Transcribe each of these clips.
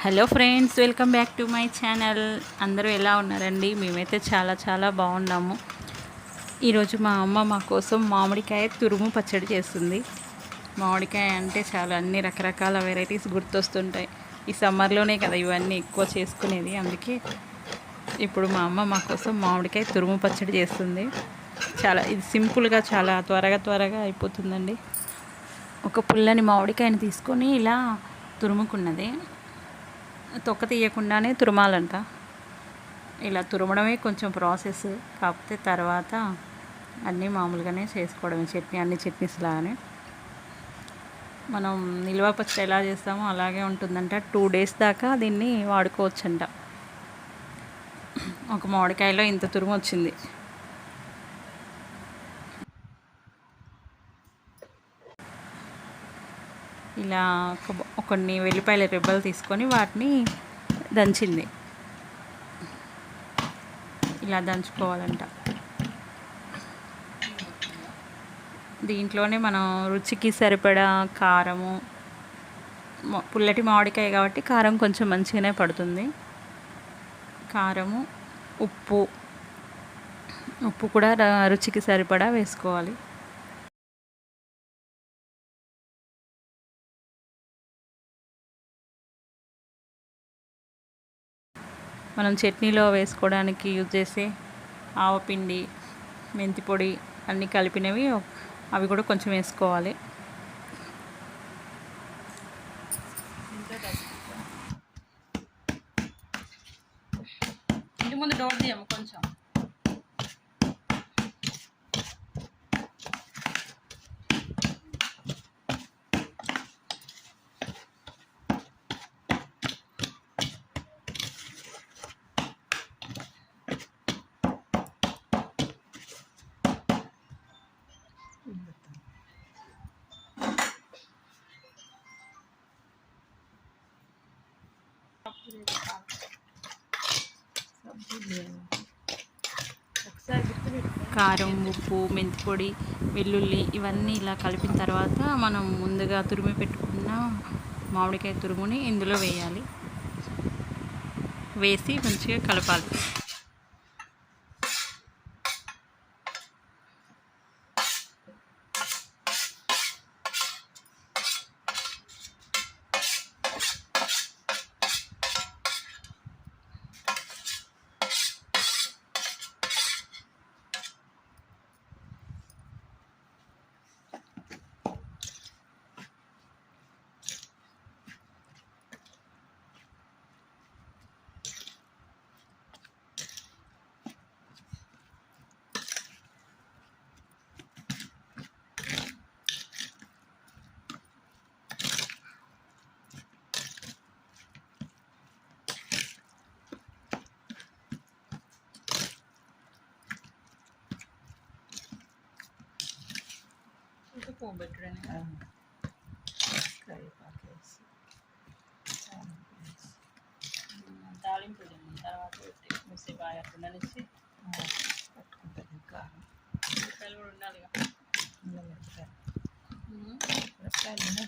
Hello friends, welcome back to my channel. అందరూ ఎలా ఉన్నారండి? మేమైతే చాలా బాగున్నాము. ఈరోజు మా అమ్మ మా కోసం మామిడికాయ తురుము పచ్చడి చేస్తుంది. మామిడికాయ అంటే చాలా అన్ని రకరకాల వెరైటీస్ గుర్తొస్తుంటాయి. ఈ సమ్మర్లోనే కదా ఇవన్నీ ఎక్కువ చేసుకునేది. అందుకే ఇప్పుడు మా అమ్మ మా కోసం మామిడికాయ తురుము పచ్చడి చేస్తుంది. ఇది సింపుల్గా చాలా త్వరగా అయిపోతుందండి. ఒక పుల్లని మామిడికాయని తీసుకొని ఇలా తురుముకున్నది. తొక్క తీయకుండానే తురమాలంట. ఇలా తురమడమే కొంచెం ప్రాసెస్, కాకపోతే తర్వాత అన్నీ మామూలుగానే చేసుకోవడమే. అన్ని చట్నీస్ లాగానే మనం నిల్వ పచ్చడి ఎలా చేస్తామో అలాగే ఉంటుందంట. 2 days దాకా దీన్ని వాడుకోవచ్చంట. ఒక మామిడికాయలో ఇంత తురుము వచ్చింది. ఇలా కొన్ని వెల్లిపాయల రెబ్బలు తీసుకొని వాటిని దంచింది. ఇలా దంచుకోవాలంట. దీంట్లోనే మనం రుచికి సరిపడా కారము, పుల్లటి మామిడికాయ కాబట్టి కారం కొంచెం మంచిగానే పడుతుంది. కారము, ఉప్పు కూడా రుచికి సరిపడా వేసుకోవాలి. మనం చట్నీలో వేసుకోవడానికి యూజ్ చేసే ఆవపిండి, మెంతి పొడి అన్నీ కలిపినవి, అవి కూడా కొంచెం వేసుకోవాలి. ఇంటి ముందు డోర్ తీయము కొంచెం. కారం, ఉప్పు, మెంతి పొడి, వెల్లుల్లి ఇవన్నీ ఇలా కలిపిన తర్వాత మనం ముందుగా తురిమి పెట్టుకున్న మామిడికాయ తురుముని ఇందులో వేయాలి. వేసి మంచిగా కలపాలి. పోబెట్టడని కరివేపాకేసి తాలింపు తర్వాత పెట్టి మూసే బాగా ఉండనిచ్చి పట్టుకుంటుంది. కారం మిరపకాయలు కూడా ఉండాలిగా. మిరపకాయలు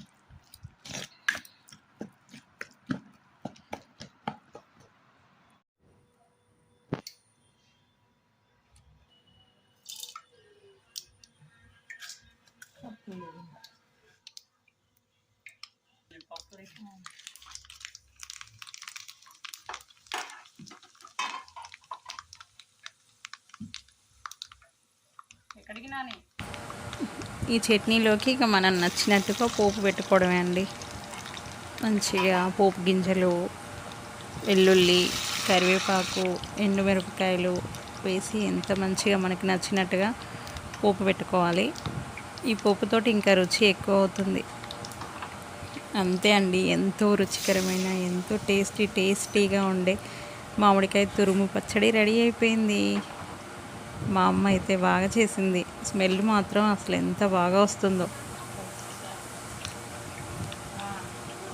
ఈ చట్నీలోకి ఇక మనం నచ్చినట్టుగా పోపు పెట్టుకోవడమే అండి. మంచిగా పోపు గింజలు, వెల్లుల్లి, కరివేపాకు, ఎండుమిరపకాయలు వేసి ఎంత మంచిగా మనకి నచ్చినట్టుగా పోపు పెట్టుకోవాలి. ఈ పోపుతోటి ఇంకా రుచి ఎక్కువ అవుతుంది. అంతే అండి, ఎంతో రుచికరమైన, ఎంతో టేస్టీగా ఉండే మామిడికాయ తురుము పచ్చడి రెడీ అయిపోయింది. మా అమ్మ అయితే బాగా చేసింది. స్మెల్ మాత్రం అసలు ఎంత బాగా వస్తుందో.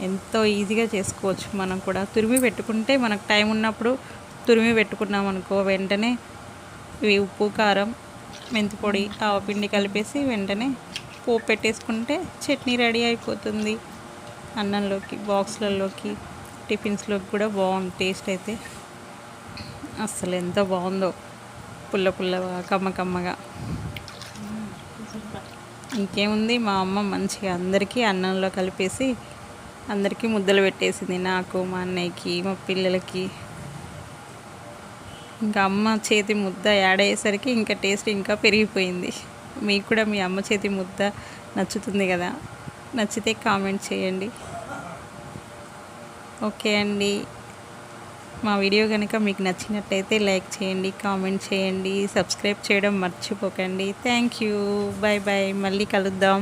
ఎంతో ఈజీగా చేసుకోవచ్చు. మనం కూడా తురిమి పెట్టుకుంటే, మనకు టైం ఉన్నప్పుడు తురిమి పెట్టుకున్నాం అనుకో, వెంటనే ఇవి ఉప్పు, కారం, మెంతి పొడి, ఆవపిండి కలిపేసి వెంటనే పోపు పెట్టేసుకుంటే చట్నీ రెడీ అయిపోతుంది. అన్నంలోకి, బాక్స్లలోకి టిఫిన్స్లోకి కూడా బాగుంది టేస్ట్ అయితే. అస్సలు ఎంత బాగుందో, పుల్ల పుల్లగా కమ్మ కమ్మగా. ఇంకేముంది, మా అమ్మ మంచిగా అందరికీ అన్నంలో కలిపేసి అందరికీ ముద్దలు పెట్టేసింది, నాకు, మా అన్నయ్యకి, మా పిల్లలకి. ఇంకా అమ్మ చేతి ముద్ద యాడ్ అయ్యేసరికి ఇంకా టేస్ట్ ఇంకా పెరిగిపోయింది. మీకు కూడా మీ అమ్మ చేతి ముద్ద నచ్చుతుంది కదా, నచ్చితే కామెంట్ చేయండి. ఓకే అండి, మా వీడియో కనుక మీకు నచ్చినట్లయితే లైక్ చేయండి, కామెంట్ చేయండి, సబ్స్క్రైబ్ చేయడం మర్చిపోకండి. థ్యాంక్ యూ, బాయ్ బాయ్, మళ్ళీ కలుద్దాం.